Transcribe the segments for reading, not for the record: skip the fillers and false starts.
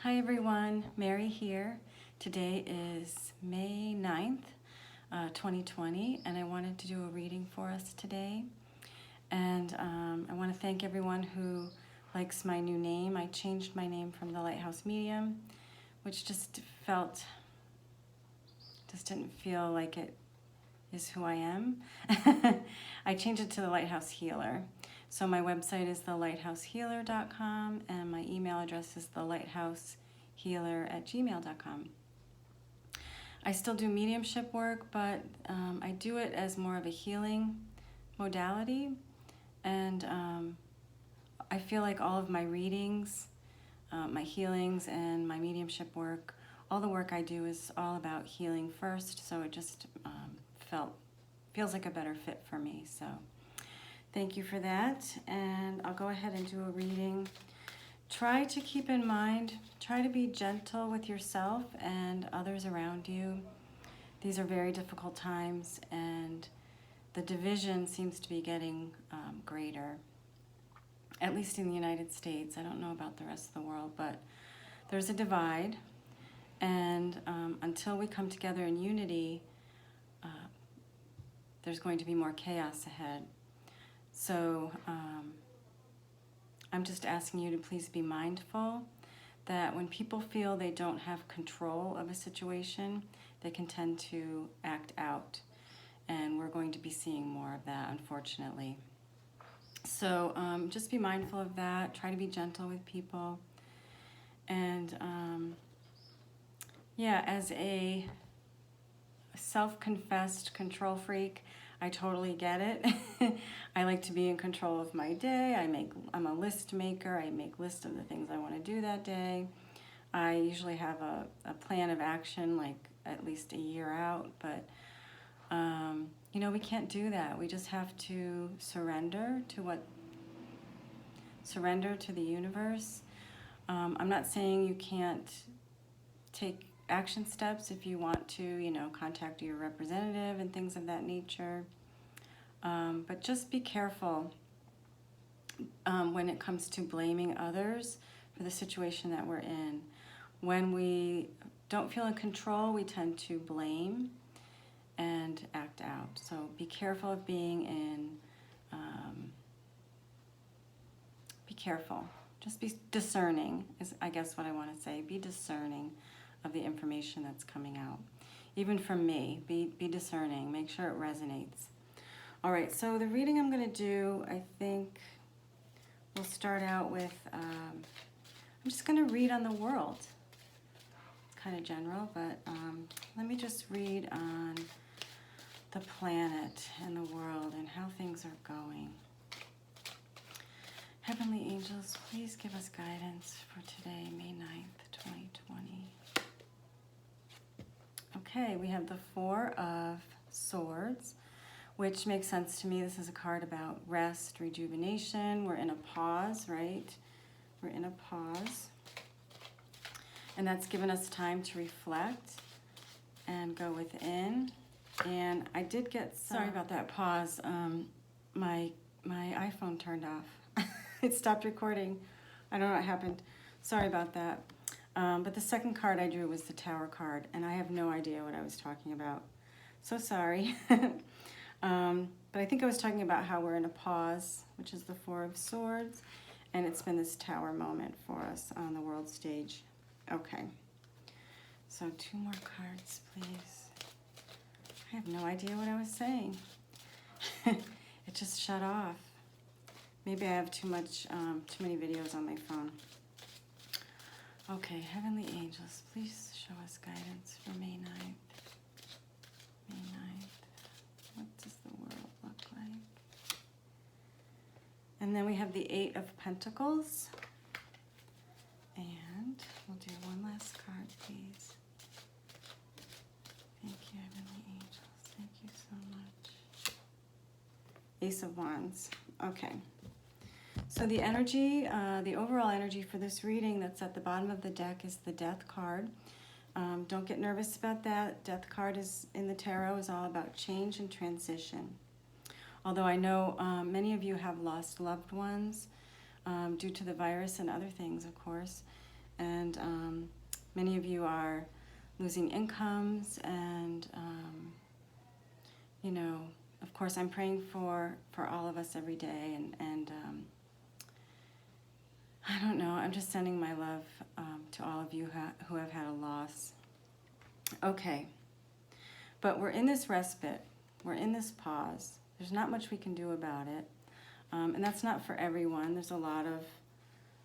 Hi everyone, Mary here. Today is May 9th, 2020, and I wanted to do a reading for us today. And I want to thank everyone who likes my new name. I changed my name from the Lighthouse Medium, which just didn't feel like it is who I am. I changed it to the Lighthouse Healer. So my website is thelighthousehealer.com and my email address is thelighthousehealer@gmail.com. I still do mediumship work, but I do it as more of a healing modality. And I feel like all of my readings, my healings, and my mediumship work, all the work I do is all about healing first. So it just feels like a better fit for me. So thank you for that. And I'll go ahead and do a reading. Try to keep in mind, try to be gentle with yourself and others around you. These are very difficult times, and the division seems to be getting greater, at least in the United States. I don't know about the rest of the world, but there's a divide, and until we come together in unity, there's going to be more chaos ahead. So I'm just asking you to please be mindful that when people feel they don't have control of a situation, they can tend to act out. And we're going to be seeing more of that, unfortunately. So just be mindful of that. Try to be gentle with people. And yeah, as a self-confessed control freak, I totally get it. I like to be in control of my day. I'm a list maker. I make lists of the things I want to do that day. I usually have a plan of action like at least a year out, but we can't do that. We just have to surrender to the universe. I'm not saying you can't take action steps if you want to, contact your representative and things of that nature. But just be careful when it comes to blaming others for the situation that we're in. When we don't feel in control, we tend to blame and act out. So be careful of being in, be careful. Just be discerning is, I guess, what I want to say. Be discerning of the information that's coming out. Even from me, be discerning. Make sure it resonates. All right, so the reading I'm going to do, I think we'll start out with, I'm just going to read on the world. It's kind of general, but let me just read on the planet and the world and how things are going. Heavenly angels, please give us guidance for today, May 9th, 2020. Okay, we have the Four of Swords, which makes sense to me. This is a card about rest, rejuvenation. We're in a pause, right? We're in a pause. And that's given us time to reflect and go within. And I did get, sorry about that pause. My iPhone turned off. It stopped recording. I don't know what happened. Sorry about that. But the second card I drew was the Tower card, and I have no idea what I was talking about. So sorry. But I think I was talking about how we're in a pause, which is the Four of Swords, and it's been this Tower moment for us on the world stage. Okay. So 2 more cards, please. I have no idea what I was saying. It just shut off. Maybe I have too many videos on my phone. Okay, Heavenly Angels, please show us guidance for May 9th. May 9th. What does the world look like? And then we have the 8 of Pentacles. And we'll do one last card, please. Thank you, Heavenly Angels. Thank you so much. Ace of Wands. Okay. So the energy, the overall energy for this reading that's at the bottom of the deck is the Death card. Don't get nervous about that. Death card is in the tarot is all about change and transition. Although I know many of you have lost loved ones due to the virus and other things, of course. and many of you are losing incomes, and you know, of course, I'm praying for all of us every day, and I don't know, I'm just sending my love to all of you who have had a loss. Okay, but we're in this respite, we're in this pause. There's not much we can do about it, and that's not for everyone. There's a lot of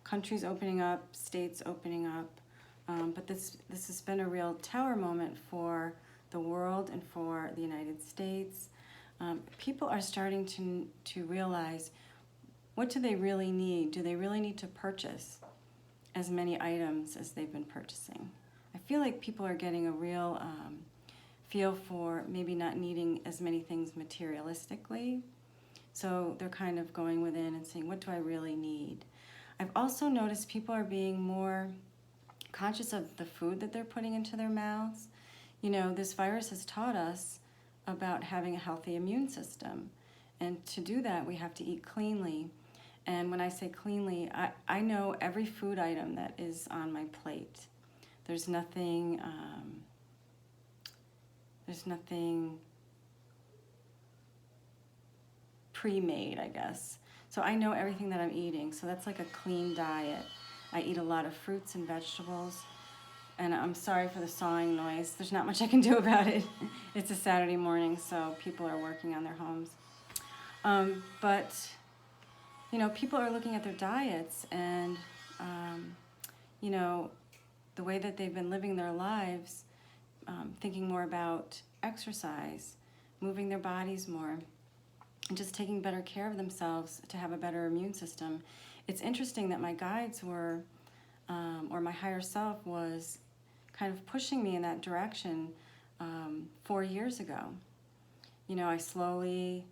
countries opening up, states opening up, but this has been a real tower moment for the world and for the United States. People are starting to realize, what do they really need? Do they really need to purchase as many items as they've been purchasing? I feel like people are getting a real feel for maybe not needing as many things materialistically. So they're kind of going within and saying, what do I really need? I've also noticed people are being more conscious of the food that they're putting into their mouths. You know, this virus has taught us about having a healthy immune system. And to do that, we have to eat cleanly. And when I say cleanly, I know every food item that is on my plate. There's nothing pre-made, I guess. So I know everything that I'm eating. So that's like a clean diet. I eat a lot of fruits and vegetables. And I'm sorry for the sawing noise. There's not much I can do about it. It's a Saturday morning, so people are working on their homes. But, you know, people are looking at their diets and, you know, the way that they've been living their lives, thinking more about exercise, moving their bodies more, and just taking better care of themselves to have a better immune system. It's interesting that my guides were, or my higher self was kind of pushing me in that direction 4 years ago. You know, I slowly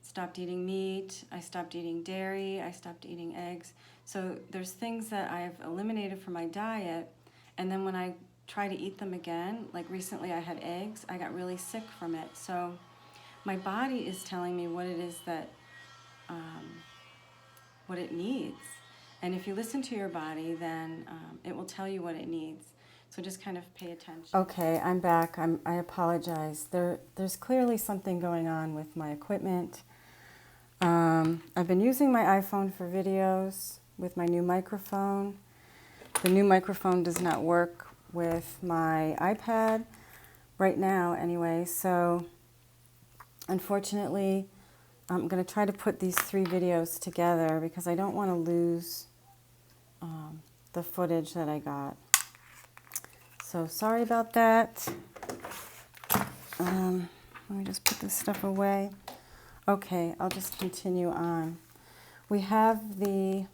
stopped eating meat, I stopped eating dairy, I stopped eating eggs. So there's things that I've eliminated from my diet, and then when I try to eat them again, like recently I had eggs, I got really sick from it. So my body is telling me what it is that, what it needs. And if you listen to your body, then it will tell you what it needs. So just kind of pay attention. Okay, I'm back. I apologize. There's clearly something going on with my equipment. I've been using my iPhone for videos with my new microphone. The new microphone does not work with my iPad right now anyway. So unfortunately, I'm going to try to put these 3 videos together because I don't want to lose the footage that I got. So sorry about that. Let me just put this stuff away. Okay, I'll just continue on. We have this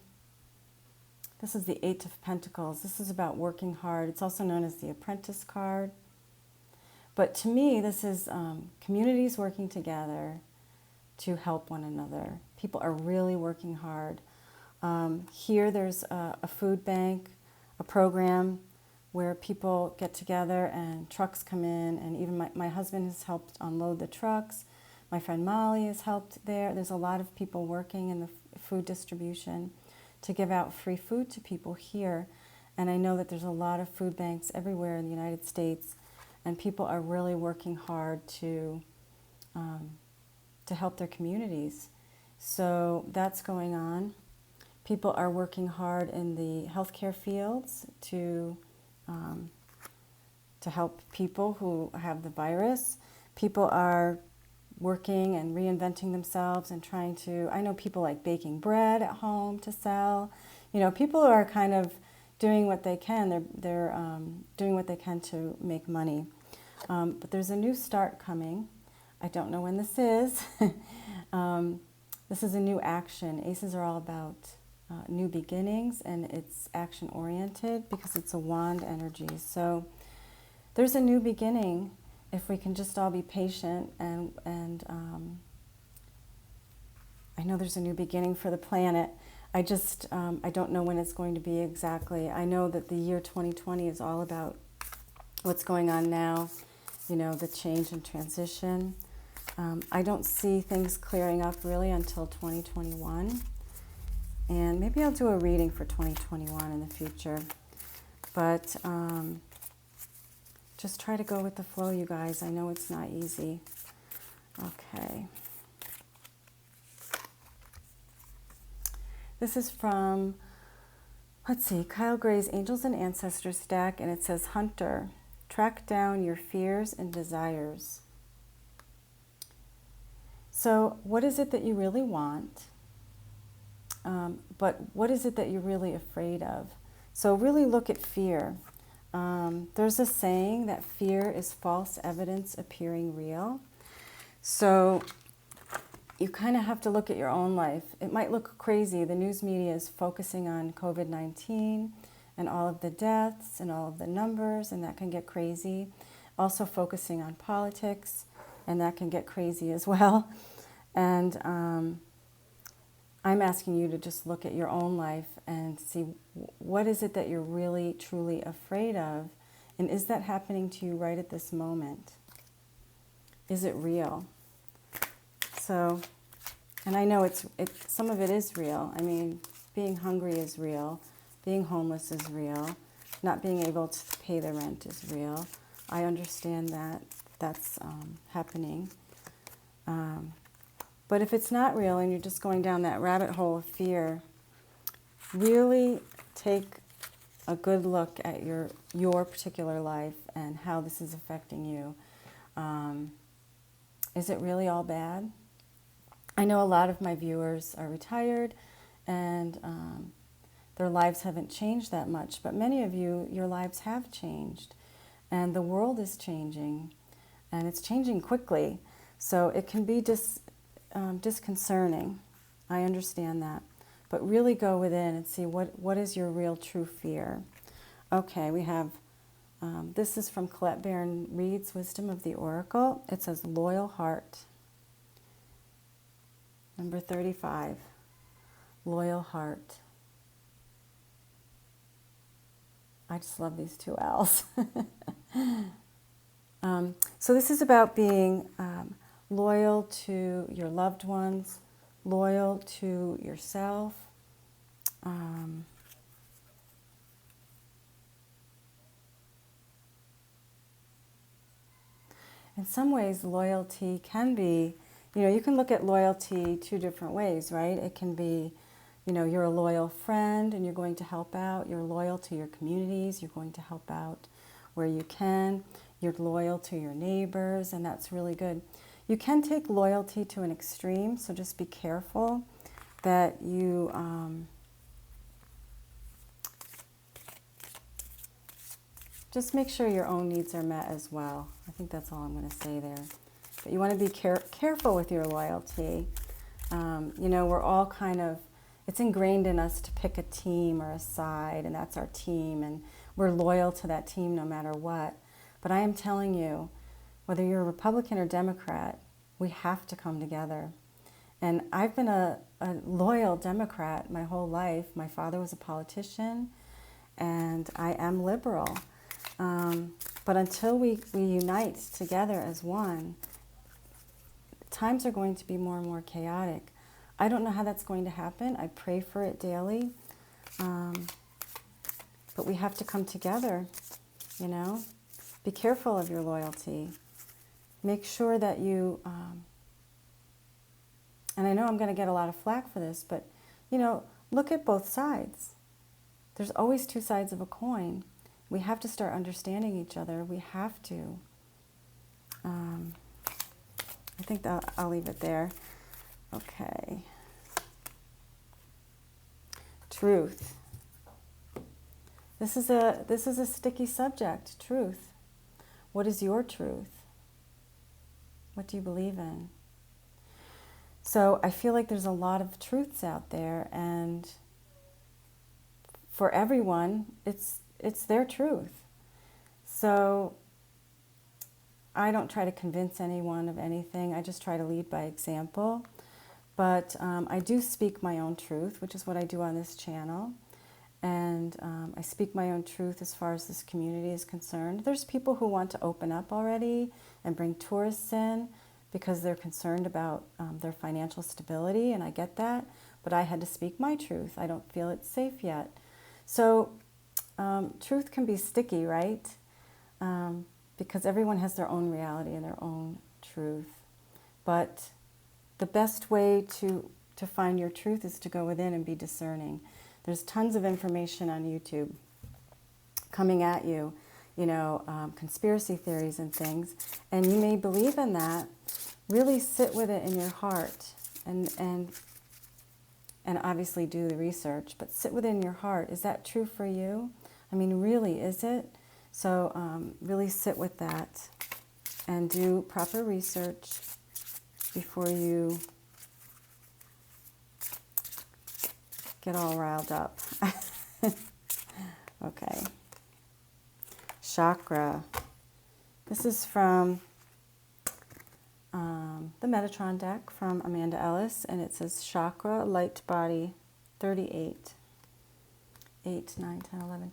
is the 8 of Pentacles. This is about working hard. It's also known as the Apprentice card. But to me, this is communities working together to help one another. People are really working hard. Here there's a food bank, a program where people get together and trucks come in, and even my husband has helped unload the trucks. My friend Molly has helped there. There's a lot of people working in the food distribution to give out free food to people here. And I know that there's a lot of food banks everywhere in the United States, and people are really working hard to help their communities. So that's going on. People are working hard in the healthcare fields to help people who have the virus. People are working and reinventing themselves and trying to, I know people like baking bread at home to sell. You know, people are kind of doing what they can. They're doing what they can to make money. But there's a new start coming. I don't know when this is. This is a new action. Aces are all about new beginnings, and it's action-oriented because it's a wand energy. So there's a new beginning if we can just all be patient, and I know there's a new beginning for the planet. I just, I don't know when it's going to be exactly. I know that the year 2020 is all about what's going on now, you know, the change and transition. I don't see things clearing up really until 2021. And maybe I'll do a reading for 2021 in the future. But just try to go with the flow, you guys. I know it's not easy. Okay. This is from, let's see, Kyle Gray's Angels and Ancestors deck, and it says, Hunter, track down your fears and desires. So what is it that you really want? But what is it that you're really afraid of? So really look at fear. There's a saying that fear is false evidence appearing real. So you kind of have to look at your own life. It might look crazy. The news media is focusing on COVID-19 and all of the deaths and all of the numbers, and that can get crazy. Also focusing on politics, and that can get crazy as well. And I'm asking you to just look at your own life and see what is it that you're really, truly afraid of, and is that happening to you right at this moment? Is it real? So, and I know some of it is real. I mean, being hungry is real. Being homeless is real. Not being able to pay the rent is real. I understand that that's happening. But if it's not real and you're just going down that rabbit hole of fear, really take a good look at your particular life and how this is affecting you. Is it really all bad? I know a lot of my viewers are retired and their lives haven't changed that much, but many of you, your lives have changed, and the world is changing, and it's changing quickly, so it can be disconcerting. I understand that, but really go within and see what is your real true fear. Okay, we have, this is from Colette Baron Reed's Wisdom of the Oracle. It says, loyal heart. Number 35, loyal heart. I just love these two owls. So this is about being loyal to your loved ones, loyal to yourself. In some ways, loyalty can be, you can look at loyalty two different ways, right? It can be, you're a loyal friend and you're going to help out. You're loyal to your communities. You're going to help out where you can. You're loyal to your neighbors, and that's really good. You can take loyalty to an extreme, so just be careful that you just make sure your own needs are met as well. I think that's all I'm going to say there. But you want to be careful with your loyalty. We're all kind of, it's ingrained in us to pick a team or a side, and that's our team, and we're loyal to that team no matter what. But I am telling you, whether you're a Republican or Democrat, we have to come together. And I've been a loyal Democrat my whole life. My father was a politician, and I am liberal. But until we unite together as one, times are going to be more and more chaotic. I don't know how that's going to happen. I pray for it daily. But we have to come together, Be careful of your loyalty. Make sure that you, and I know I'm going to get a lot of flack for this, but, look at both sides. There's always two sides of a coin. We have to start understanding each other. We have to. I think that I'll leave it there. Okay. Truth. This is a sticky subject, truth. What is your truth? What do you believe in? So I feel like there's a lot of truths out there, and for everyone, it's their truth. So I don't try to convince anyone of anything. I just try to lead by example. But I do speak my own truth, which is what I do on this channel. And I speak my own truth as far as this community is concerned. There's people who want to open up already and bring tourists in because they're concerned about their financial stability, and I get that. but I had to speak my truth. I don't feel it's safe yet. So truth can be sticky, right? Because everyone has their own reality and their own truth. But the best way to find your truth is to go within and be discerning. There's tons of information on YouTube coming at you, conspiracy theories and things, and you may believe in that. Really sit with it in your heart, and obviously do the research, but sit within your heart. Is that true for you? I mean, really, is it? So really sit with that and do proper research before you get all riled up. Okay. Chakra. This is from the Metatron deck from Amanda Ellis, and it says Chakra, Light Body, 38. 8, 9, 10, 11.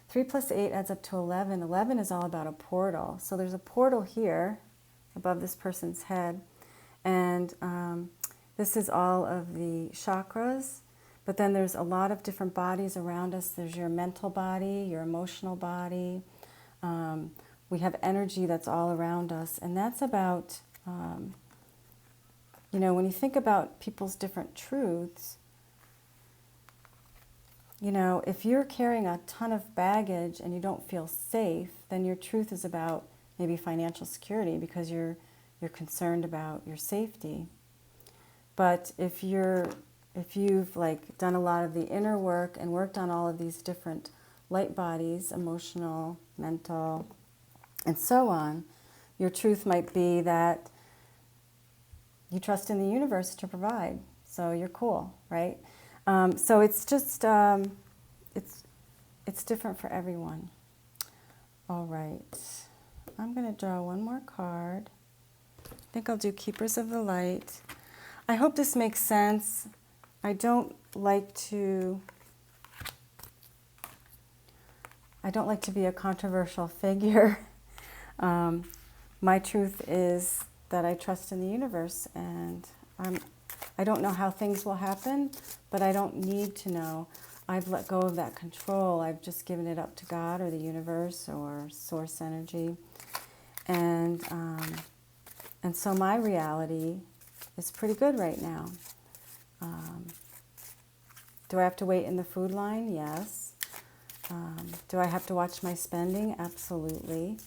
3 plus 8 adds up to 11. 11 is all about a portal. So there's a portal here above this person's head, and this is all of the chakras. But then there's a lot of different bodies around us. There's your mental body, your emotional body. We have energy that's all around us. And that's about, when you think about people's different truths, if you're carrying a ton of baggage and you don't feel safe, then your truth is about maybe financial security because you're concerned about your safety. But if you've done a lot of the inner work and worked on all of these different light bodies, emotional, mental, and so on, your truth might be that you trust in the universe to provide. So you're cool, right? So it's just, it's different for everyone. All right. I'm going to draw one more card. I think I'll do Keepers of the Light. I hope this makes sense. I don't like to be a controversial figure. My truth is that I trust in the universe, and I don't know how things will happen, but I don't need to know. I've let go of that control. I've just given it up to God or the universe or source energy. And so my reality is pretty good right now. Do I have to wait in the food line? Yes. Do I have to watch my spending? Absolutely.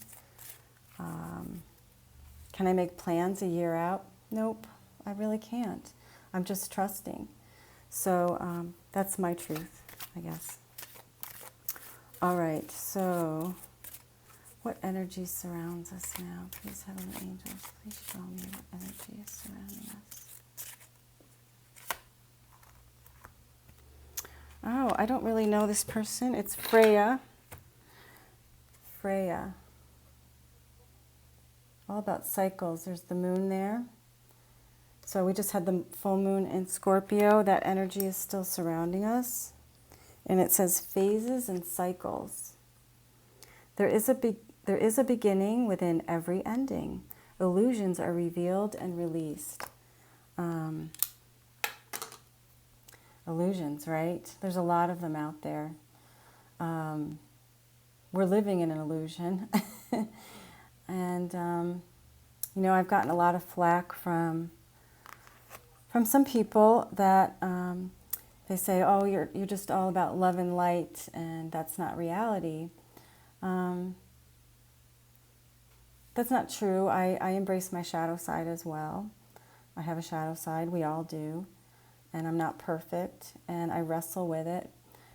Can I make plans a year out? Nope, I really can't. I'm just trusting. So that's my truth, I guess. All right, so what energy surrounds us now? Please, Heavenly Angels, please show me what energy is surrounding us. Oh, I don't really know this person. It's Freya. Freya. All about cycles. There's the moon there. So we just had the full moon in Scorpio. That energy is still surrounding us. And it says phases and cycles. There is a beginning within every ending. Illusions are revealed and released. Illusions, right? There's a lot of them out there. We're living in an illusion. And, I've gotten a lot of flack from some people that they say, oh, you're just all about love and light, and that's not reality. That's not true. I embrace my shadow side as well. I have a shadow side. We all do. And I'm not perfect, and I wrestle with it.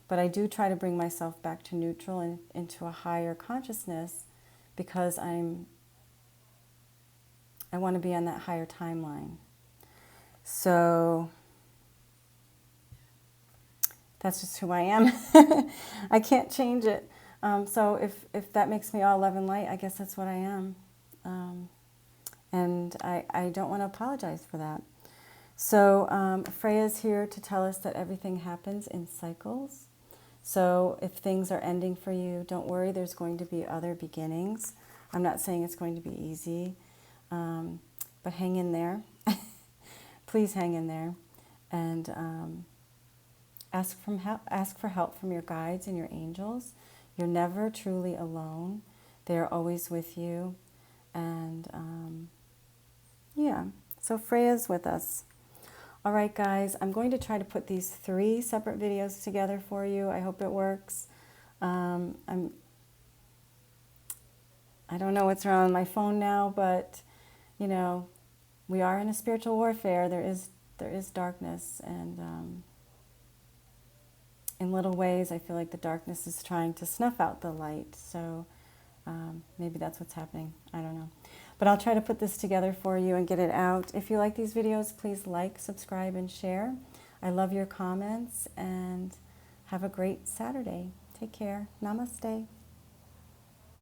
But I do try to bring myself back to neutral and into a higher consciousness because I want to be on that higher timeline. So that's just who I am. I can't change it. So if that makes me all love and light, I guess that's what I am. And I don't want to apologize for that. So Freya's here to tell us that everything happens in cycles. So if things are ending for you, don't worry, there's going to be other beginnings. I'm not saying it's going to be easy, but hang in there. Please hang in there. And ask for help from your guides and your angels. You're never truly alone. They are always with you. And yeah, so Freya's with us. All right, guys, I'm going to try to put these 3 separate videos together for you. I hope it works. I don't know what's wrong with my phone now, but, you know, we are in a spiritual warfare. There is darkness, and in little ways, I feel like the darkness is trying to snuff out the light. So maybe that's what's happening. I don't know. But I'll try to put this together for you and get it out. If you like these videos, please like, subscribe, and share. I love your comments, and have a great Saturday. Take care. Namaste.